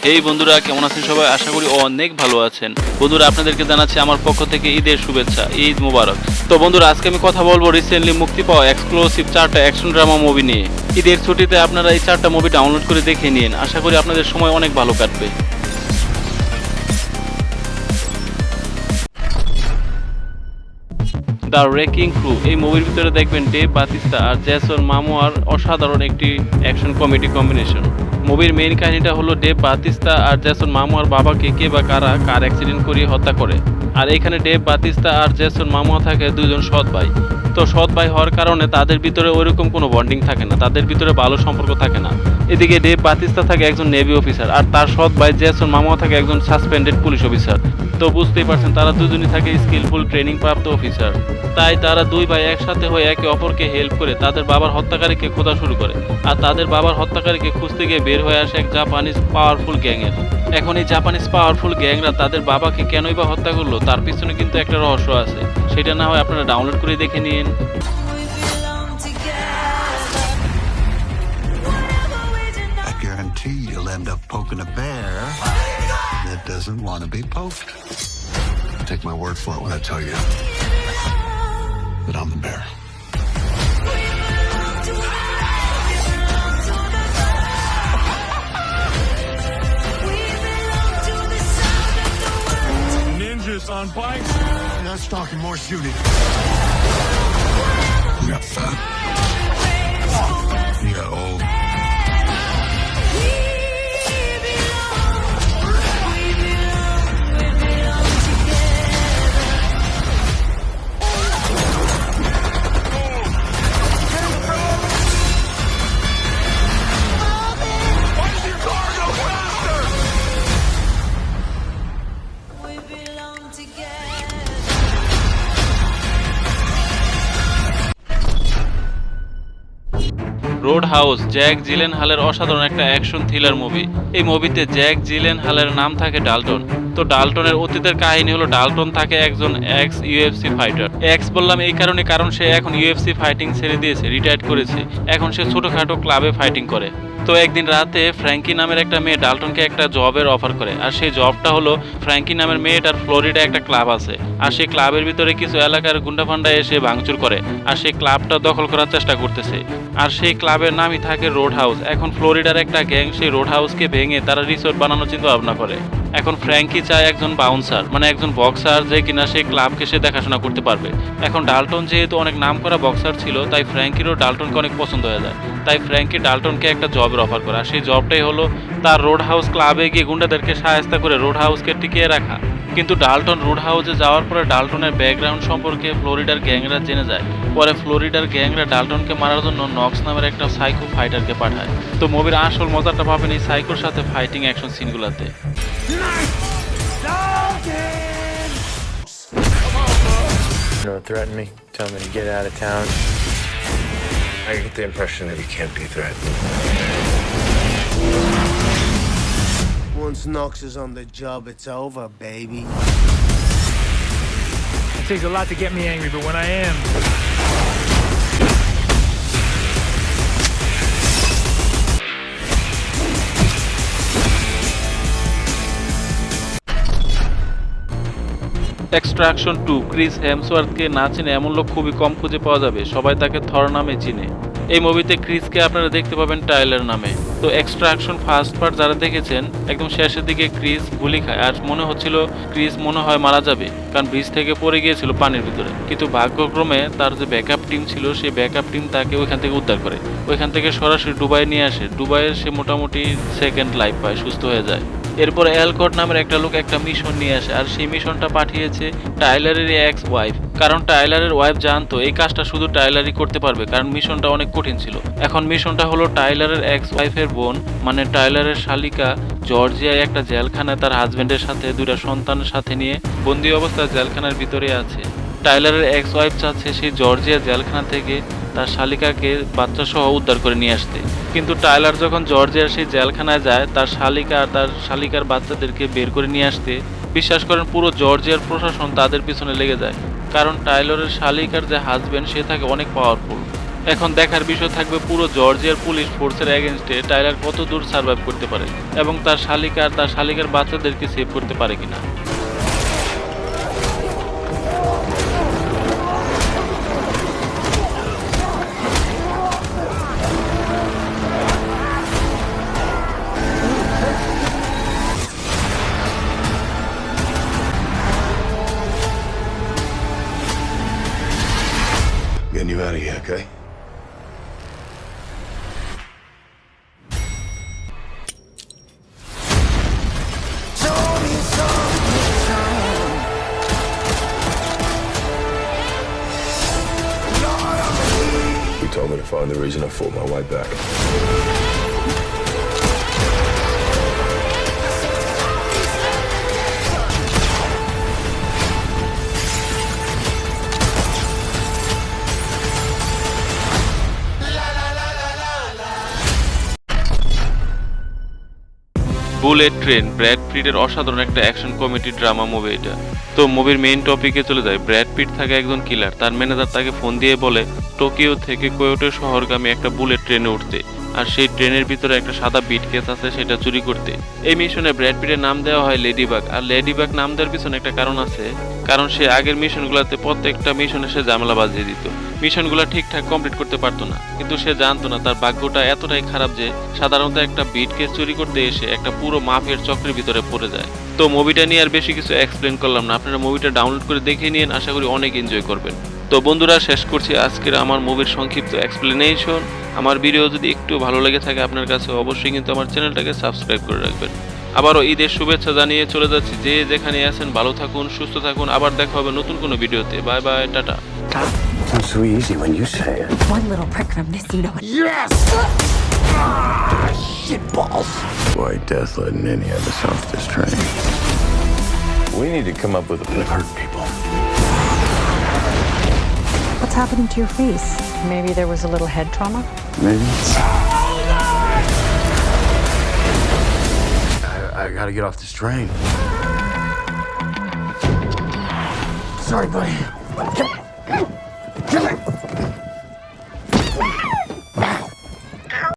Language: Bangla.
এই বন্ধুরা কেমন আছেন সবাই? আশা করি অনেক ভালো আছেন। বন্ধুরা আপনাদেরকে জানাচ্ছি আমার পক্ষ থেকে ঈদের শুভেচ্ছা, ঈদ মুবারক। তো বন্ধুরা আজকে আমি কথা বলবো রিসেন্টলি মুক্তি পাওয়া এক্সক্লুসিভ 4টা অ্যাকশন ড্রামা মুভি নিয়ে। ঈদের ছুটিতে আপনারা এই 4টা মুভি ডাউনলোড করে দেখে নিন, আশা করি আপনাদের সময় অনেক ভালো কাটবে। দ্য রেকিং ক্রু এই মুভির ভিতরে দেখবেন ডেভ বাতিস্তা আর জেসন মামোয়ার অসাধারণ একটি অ্যাকশন কমেডি কম্বিনেশন। মুভির মেইন কাহিনীটা হলো ডেভ বাতিস্তা আর জেসন মামোয়ার বাবাকে কে বা কারা কার অ্যাক্সিডেন্ট করিয়ে হত্যা করে। আর এখানে ডেভ বাতিস্তা আর জেসন মামোয়া থাকে দুজন সৎ ভাই। তো সৎ ভাই হওয়ার কারণে তাদের ভিতরে ওইরকম কোনো বন্ডিং থাকে না, তাদের ভিতরে ভালো সম্পর্ক থাকে না। এদিকে ডেভ বাতিস্তা থাকে একজন নেভি অফিসার আর তার সৎ ভাই জেসন মামোয়া থাকে একজন সাসপেন্ডেড পুলিশ অফিসার। তো বুঝতেই পারছেন তারা দুজনই থাকে স্কিলফুল ট্রেনিং প্রাপ্ত অফিসার। তাই তারা দুই ভাই একসাথে হয়ে একে অপরকে হেল্প করে তাদের বাবার হত্যাকারীকে খোঁজা শুরু করে। আর তাদের বাবার হত্যাকারীকে খুঁজতে গিয়ে বের হয়ে আসে এক জাপানিজ পাওয়ারফুল গ্যাংয়ের। এখন এই জাপানিজ পাওয়ারফুল গ্যাংরা তাদের বাবাকে কেনই বা হত্যা করলো তার পিছনে কিন্তু একটা রহস্য আছে, সেটা না হয় আপনারা ডাউনলোড করে দেখে নিন। I guarantee you'll end up poking a bear that doesn't want to be poked. Take my word for it when I tell you that I'm the bear. Ninjas on bikes. Not talking more shooting. You got fat. You got old. Road house Jake জিলেনহালের অসাধারণ একটা অ্যাকশন থ্রিলার মুভি। এই মুভিতে জ্যাক জিলেনহালের নাম থাকে ডাল্টন। তো ডাল্টনের অতীতের কাহিনী হলো ডাল্টন থাকে একজন এক্স ইউএফসি ফাইটার। এক্স বললাম এই কারণ সে এখন ইউএফসি ফাইটিং ছেড়ে দিয়েছে, রিটায়ার করেছে। এখন সে ছোটখাটো ক্লাবে ফাইটিং করে। তো একদিন রাতে ফ্র্যাঙ্কি নামের একটা মেয়ে ডাল্টনকে একটা জবের অফার করে। আর সেই জবটা হলো ফ্র্যাঙ্কি নামের মেয়েটার ফ্লোরিডা একটা ক্লাব আছে, আর সেই ক্লাবের ভিতরে কিছু এলাকার গুন্ডাফান্ডা এসে ভাঙচুর করে আর সেই ক্লাবটা দখল করার চেষ্টা করতেছে। আর সেই ক্লাবের নামই থাকে রোড হাউস। এখন ফ্লোরিডার একটা গ্যাং সেই রোড হাউসকে ভেঙে তারা রিসোর্ট বানানোর চিন্তা ভাবনা করে। এখন ফ্র্যাঙ্কি চায় একজন বাউন্সার, মানে একজন বক্সার যে কিনা সেই ক্লাবকে সে দেখাশোনা করতে পারবে। এখন ডাল্টন যেহেতু অনেক নাম করা বক্সার ছিল, তাই ফ্র্যাঙ্কিরও ডাল্টনকে অনেক পছন্দ হয়ে যায়। তাই ফ্র্যাঙ্কি ডাল্টনকে একটা জবের অফার করে। আর সেই জবটাই হলো তার রোড হাউস ক্লাবে গিয়ে গুন্ডাদেরকে সাহায্য করে রোড হাউসকে টিকিয়ে রাখা। কিন্তু ডাল্টন রোড হাউসে যাওয়ার পরে ডাল্টনের ব্যাকগ্রাউন্ড সম্পর্কে ফ্লোরিডার গ্যাংরা জেনে যায়। পরে ফ্লোরিডার গ্যাংরা ডাল্টনকে মারার জন্য নক্স নামের একটা সাইকো ফাইটারকে পাঠায়। তো মুভির আসল মজাটা পাবেন এই সাইকোর সাথে ফাইটিং অ্যাকশন সিনগুলোতে। Don't threaten me. Tell me to get out of town. I get the impression that you can't be threatened. Once Knox is on the job, it's over, baby. It takes a lot to get me angry, but when I am, extraction 2 Chris হেমসওয়ার্থকে না চিনে এমন লোক খুবই কম খুঁজে পাওয়া যাবে, সবাই তাকে থর নামে চিনে। এই মুভিতে ক্রিসকে আপনারা দেখতে পাবেন টাইলার নামে। তো এক্সট্রাকশন ফার্স্ট পার্ট যারা দেখেছেন একদম শেষের দিকে ক্রিস গুলি খায় আর মনে হচ্ছিল ক্রিস মনে হয় মারা যাবে, কারণ ব্রিজ থেকে পড়ে গিয়েছিল পানির ভিতরে। কিন্তু ভাগ্যক্রমে তার যে ব্যাকআপ টিম ছিল সেই ব্যাকআপ টিম তাকে ওইখান থেকে উদ্ধার করে, ওইখান থেকে সরাসরি দুবাই নিয়ে আসে। দুবাইয়ের সে মোটামুটি সেকেন্ড লাইফ পায়, সুস্থ হয়ে যায়। এরপর অ্যালকট নামের একটা লোক একটা মিশন নিয়ে আসে, আর সেই মিশনটা পাঠিয়েছে টাইলারের এক্স ওয়াইফ। কারণ টাইলারের ওয়াইফ জানতো এই কাজটা শুধু টাইলারই করতে পারবে, কারণ মিশনটা অনেক কঠিন ছিল। এখন মিশনটা হলো টাইলারের এক্স ওয়াইফের বোন, মানে টাইলারের শালিকা জর্জিয়ায় একটা জেলখানায় তার হাজবেন্ডের সাথে 2টা সন্তানের সাথে নিয়ে বন্দি অবস্থায় জেলখানার ভিতরে আছে। টাইলারের এক্স ওয়াইফ চাচ্ছে সেই জর্জিয়া জেলখানা থেকে তার শালিকাকে বাচ্চা সহ উদ্ধার করে নিয়ে আসতে। কিন্তু টাইলার যখন জর্জিয়ার সেই জেলখানায় যায় তার শালিকা আর তার শালিকার বাচ্চাদেরকে বের করে নিয়ে আসতে, বিশ্বাস করেন পুরো জর্জিয়ার প্রশাসন তাদের পিছনে লেগে যায়। কারণ টাইলারের শালিকার যে হাজবেন্ড সে থাকে অনেক পাওয়ারফুল। এখন দেখার বিষয় থাকবে পুরো জর্জিয়ার পুলিশ ফোর্সের এগেনস্টে টাইলার কত দূর সার্ভাইভ করতে পারে এবং তার শালিকার বাচ্চাদেরকে সেভ করতে পারে কিনা। Getting you out of here, okay? You told me to find the reason I fought my way back. Bullet train Brad পিটের অসাধারণ একটা অ্যাকশন কমেডি ড্রামা মুভি এটা। তো মুভির মেইন টপিকে চলে যায়। ব্র্যাড পিট থাকে একজন কিলার, তার ম্যানেজার তাকে ফোন দিয়ে বলে টোকিও থেকে কোয়োটো শহরগামী একটা বুলেট ট্রেনে উঠতে, আর সেই ট্রেনের ভিতরে একটা সাদা বিট কেস আছে সেটা চুরি করতে। এই মিশনে ব্র্যাড পিটের নাম দেওয়া হয় লেডিবাগ, আর লেডিবাগ নাম দেওয়ার পিছনে একটা কারণ আছে, কারণ সে আগের মিশনগুলোতে প্রত্যেকটা মিশনে সে ঝামেলা বাজিয়ে দিত, মিশনগুলো ঠিকঠাক কমপ্লিট করতে পারতো না। কিন্তু সে জানতো না তার ভাগ্যটা এতটাই খারাপ যে সাধারণত একটা বিট কেস চুরি করতে এসে একটা পুরো মাফিয়ার চক্রের ভিতরে পড়ে যায়। তো মুভিটা নিয়ে আর বেশি কিছু এক্সপ্লেন করলাম না, আপনারা মুভিটা ডাউনলোড করে দেখে নিন, আশা করি অনেক এনজয় করবেন। তো বন্ধুরা, শেষ করছি আজকের আমার মুভির সংক্ষিপ্ত এক্সপ্লেনেশন। আমার ভিডিও যদি একটু ভালো লেগে থাকে আপনার কাছে, অবশ্যই কিন্তু আমার চ্যানেলটাকে সাবস্ক্রাইব করে রাখবেন। আবারও ঈদের শুভেচ্ছা জানিয়ে চলে যাচ্ছি। যে যেখানে আছেন ভালো থাকুন, সুস্থ থাকুন, আবার দেখা হবে নতুন কোনো ভিডিওতে। Bye bye, tata. Sounds so easy when you say it. One little prick from this, you know it. Yes! Shit balls. White Death letting any of us off this train. We need to come up with a plan. Hurt people. What's happening to your face? Maybe there was a little head trauma? Maybe. I gotta get off this train. Sorry, buddy.